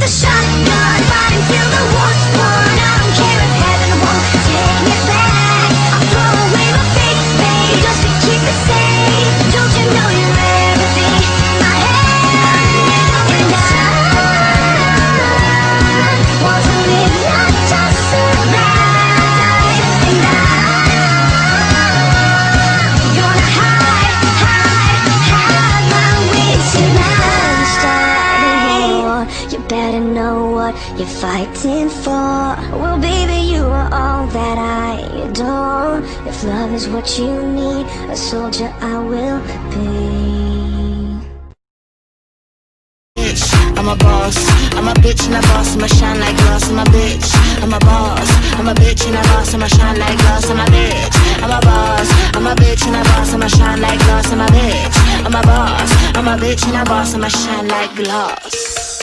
the shotgun, fight until the war's won. I don't care if heaven won't take me back. I'll throw away my fake pain just to keep it safe. Don't you know you're everything I have? And I want to live, not just survive. And I'm gonna hide my way tonight. Starting war, you better know what you're fighting for. Well, baby, you are all that I adore. If love is what you need, a soldier I will be. I'm a boss, I'm a bitch and a boss, I'ma shine like glass, I'm a bitch. I'm a boss, I'm a bitch and a boss, I'ma shine like glass, I'm a bitch. I'm a boss, I'm a bitch and a boss, I'ma shine like glass, I'm a bitch. I'm a boss, I'm a bitch and a boss, I'ma shine like glass.